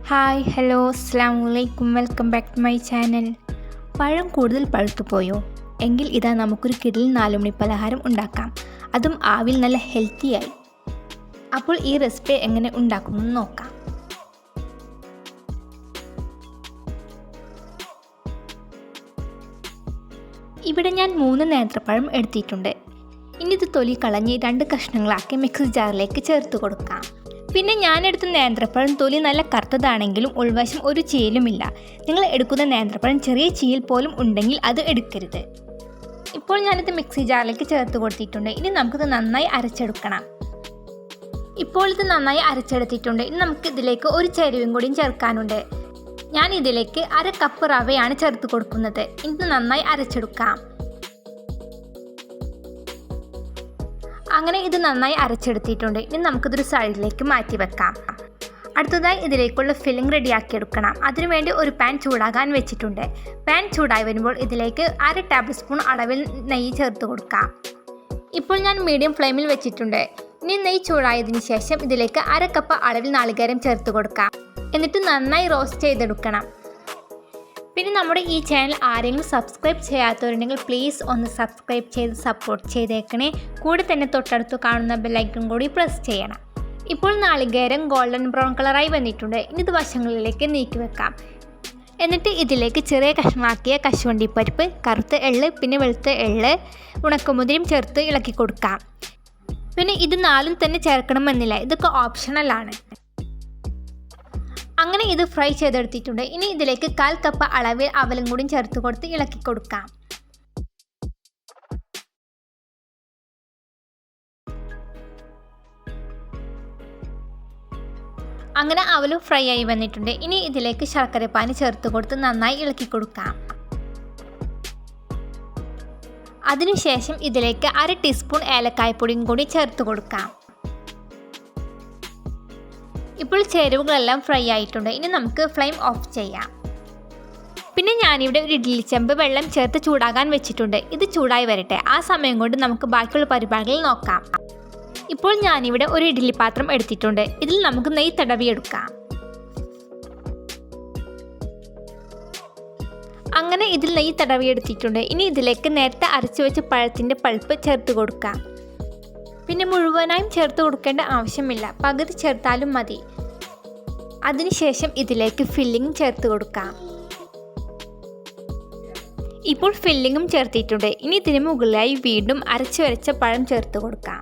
Hi hello അസ്സലാമുഅലൈക്കും welcome back to my channel. പഴം കൂടുതൽ പഴുത്തുപോയോ? എങ്കിൽ ഇതാ നമുക്കൊരു കിടിലൻ 4 മണി പലഹാരം ഉണ്ടാക്കാം, അതും ആവിൽ നല്ല ഹെൽത്തിയായി. അപ്പോൾ ഈ റെസിപ്പി എങ്ങനെ ഉണ്ടാക്കുമെന്ന് നോക്കാം. ഇവിടെ ഞാൻ 3 നേന്ത്രപ്പഴം എടുത്തിട്ടുണ്ട്. ഇനി ഇത് തൊലി കളഞ്ഞ് 2 കഷ്ണങ്ങളാക്കി മിക്സി ജാറിലേക്ക് ചേർത്ത് കൊടുക്കാം. പിന്നെ ഞാനെടുത്ത നേന്ത്രപ്പഴം തൊലി നല്ല കറുത്തതാണെങ്കിലും ഉൾവശം ഒരു ചീലുമില്ല. നിങ്ങൾ എടുക്കുന്ന നേന്ത്രപ്പഴം ചെറിയ ചീൽ പോലും ഉണ്ടെങ്കിൽ അത് എടുക്കരുത്. ഇപ്പോൾ ഞാനിത് മിക്സി ജാറിലേക്ക് ചേർത്ത് കൊടുത്തിട്ടുണ്ട്. ഇനി നമുക്കിത് നന്നായി അരച്ചെടുക്കണം. ഇപ്പോൾ ഇത് നന്നായി അരച്ചെടുത്തിട്ടുണ്ട്. ഇനി നമുക്ക് ഇതിലേക്ക് ഒരു ചേരുവയും കൂടിയും ചേർക്കാനുണ്ട്. ഞാൻ ഇതിലേക്ക് 1/2 കപ്പ് റവയാണ് ചേർത്ത് കൊടുക്കുന്നത്. ഇത് നന്നായി അരച്ചെടുക്കാം. അങ്ങനെ ഇത് നന്നായി അരച്ചെടുത്തിട്ടുണ്ട്. ഇനി നമുക്കിതൊരു സൈഡിലേക്ക് മാറ്റി വെക്കാം. അടുത്തതായി ഇതിലേക്കുള്ള ഫില്ലിംഗ് റെഡിയാക്കിയെടുക്കണം. അതിനുവേണ്ടി ഒരു പാൻ ചൂടാകാൻ വെച്ചിട്ടുണ്ട്. പാൻ ചൂടായി വരുമ്പോൾ ഇതിലേക്ക് 1/2 ടേബിൾ സ്പൂൺ അളവിൽ നെയ്യ് ചേർത്ത് കൊടുക്കാം. ഇപ്പോൾ ഞാൻ മീഡിയം ഫ്ലെയിമിൽ വെച്ചിട്ടുണ്ട്. ഇനി നെയ്യ് ചൂടായതിനു ശേഷം ഇതിലേക്ക് 1/2 കപ്പ് അളവിൽ നാളികേരം ചേർത്ത് കൊടുക്കാം. എന്നിട്ട് നന്നായി റോസ്റ്റ് ചെയ്തെടുക്കണം. പിന്നെ നമ്മുടെ ഈ ചാനൽ ആരെങ്കിലും സബ്സ്ക്രൈബ് ചെയ്യാത്തവരുണ്ടെങ്കിൽ പ്ലീസ് ഒന്ന് സബ്സ്ക്രൈബ് ചെയ്ത് സപ്പോർട്ട് ചെയ്തേക്കണേ. കൂടെ തന്നെ തൊട്ടടുത്ത് കാണുന്ന ബെല്ലൈക്കൺ കൂടി പ്രസ് ചെയ്യണം. ഇപ്പോൾ നാളികേരം ഗോൾഡൻ ബ്രൗൺ കളറായി വന്നിട്ടുണ്ട്. ഇനി ഇത് വശങ്ങളിലേക്ക് നീക്കി വെക്കാം. എന്നിട്ട് ഇതിലേക്ക് ചെറിയ കഷ്ണമാക്കിയ കശുവണ്ടിപ്പരിപ്പ്, കറുത്ത എള്ള്, പിന്നെ വെളുത്ത എള്ള്, ഉണക്കമുതിരയും ചേർത്ത് ഇളക്കി കൊടുക്കാം. പിന്നെ ഇത് 4 തന്നെ ചേർക്കണമെന്നില്ല, ഇതൊക്കെ ഓപ്ഷണലാണ്. അങ്ങനെ ഇത് ഫ്രൈ ചെയ്തെടുത്തിട്ടുണ്ട്. ഇനി ഇതിലേക്ക് 1/4 കപ്പ് അളവിൽ അവലും കൂടി ചേർത്ത് കൊടുത്ത് ഇളക്കി കൊടുക്കാം. അങ്ങനെ അവലും ഫ്രൈ ആയി വന്നിട്ടുണ്ട്. ഇനി ഇതിലേക്ക് ശർക്കരപ്പാനി ചേർത്ത് കൊടുത്ത് നന്നായി ഇളക്കി കൊടുക്കാം. അതിനുശേഷം ഇതിലേക്ക് 1/2 ടീസ്പൂൺ ഏലക്കായ്പ്പൊടിയും കൂടി ചേർത്ത് കൊടുക്കാം. ഇപ്പോൾ ചേരുവകളെല്ലാം ഫ്രൈ ആയിട്ടുണ്ട്. ഇനി നമുക്ക് ഫ്ലെയിം ഓഫ് ചെയ്യാം. പിന്നെ ഞാനിവിടെ ഒരു ഇഡ്ഡലി ചെമ്പ് വെള്ളം ചേർത്ത് ചൂടാകാൻ വെച്ചിട്ടുണ്ട്. ഇത് ചൂടായി വരട്ടെ. ആ സമയം കൊണ്ട് നമുക്ക് ബാക്കിയുള്ള പരിപാടികൾ നോക്കാം. ഇപ്പോൾ ഞാനിവിടെ ഒരു ഇഡ്ഡലി പാത്രം എടുത്തിട്ടുണ്ട്. ഇതിൽ നമുക്ക് നെയ്യ് തടവിയെടുക്കാം. അങ്ങനെ ഇതിൽ നെയ്യ് തടവിയെടുത്തിട്ടുണ്ട്. ഇനി ഇതിലേക്ക് നേരത്തെ അരച്ചു വെച്ച പഴത്തിൻ്റെ പൾപ്പ് ചേർത്ത് കൊടുക്കാം. പിന്നെ മുഴുവനായും ചേർത്ത് കൊടുക്കേണ്ട ആവശ്യമില്ല, പകുതി ചേർത്താലും മതി. അതിനുശേഷം ഇതിലേക്ക് ഫില്ലിംഗ് ചേർത്ത് കൊടുക്കാം. ഇപ്പോൾ ഫില്ലിങ്ങും ചേർത്തിട്ടുണ്ട്. ഇനി ഇതിന് മുകളിലായി വീണ്ടും അരച്ചു വരച്ച പഴം ചേർത്ത് കൊടുക്കാം.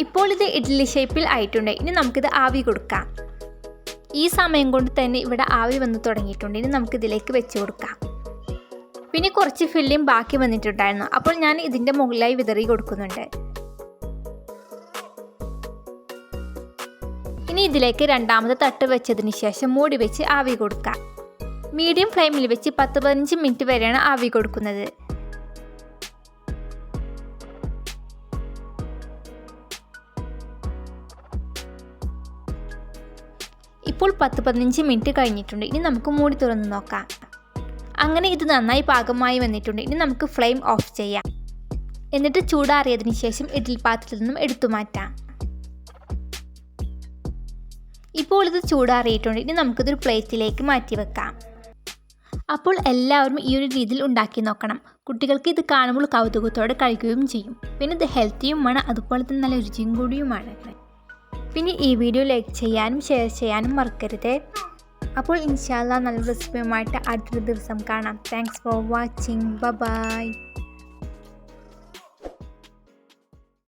ഇപ്പോൾ ഇത് ഇഡ്ഡലി ഷേപ്പിൽ ആയിട്ടുണ്ട്. ഇനി നമുക്കിത് ആവി കൊടുക്കാം. ഈ സമയം കൊണ്ട് തന്നെ ഇവിടെ ആവി വന്ന് തുടങ്ങിയിട്ടുണ്ട്. ഇനി നമുക്കിതിലേക്ക് വെച്ച് കൊടുക്കാം. പിന്നെ കുറച്ച് ഫില്ലിംഗ് ബാക്കി വന്നിട്ടുണ്ടായിരുന്നു. അപ്പോൾ ഞാൻ ഇതിൻ്റെ മുകളിലായി വിതറി കൊടുക്കുന്നുണ്ട്. ഇനി ഇതിലേക്ക് 2ാമത്തെ തട്ട് വെച്ചതിന് ശേഷം മൂടി വെച്ച് ആവി കൊടുക്കാം. മീഡിയം ഫ്ലെയിമിൽ വെച്ച് 10-15 മിനിറ്റ് വരെയാണ് ആവി കൊടുക്കുന്നത്. ഇപ്പോൾ 10-15 മിനിറ്റ് കഴിഞ്ഞിട്ടുണ്ട്. ഇനി നമുക്ക് മൂടി തുറന്ന് നോക്കാം. അങ്ങനെ ഇത് നന്നായി പാകമായി വന്നിട്ടുണ്ട്. ഇനി നമുക്ക് ഫ്ലെയിം ഓഫ് ചെയ്യാം. എന്നിട്ട് ചൂടാറിയതിന് ശേഷം ഇഡ്ഡലി പാത്രത്തിൽ നിന്നും എടുത്തു മാറ്റാം. ഇപ്പോൾ ഇത് ചൂടാറിയിട്ടുണ്ട്. ഇനി നമുക്കിതൊരു പ്ലേറ്റിലേക്ക് മാറ്റി വെക്കാം. അപ്പോൾ എല്ലാവരും ഈ ഒരു രീതിയിൽ ഉണ്ടാക്കി നോക്കണം. കുട്ടികൾക്ക് ഇത് കാണുമ്പോൾ കൗതുകത്തോടെ കഴിക്കുകയും ചെയ്യും. പിന്നെ ഇത് ഹെൽത്തിയുമാണ്, അതുപോലെ തന്നെ നല്ല രുചിയും കൂടിയുമാണ്. പിന്നെ ഈ വീഡിയോ ലൈക്ക് ചെയ്യാനും ഷെയർ ചെയ്യാനും മറക്കരുത്. അപ്പോൾ ഇൻഷാ അല്ലാഹ് നല്ല റെസിപ്പിയുമായിട്ട് അടുത്ത ദിവസം കാണാം. Thanks for watching. ബൈ.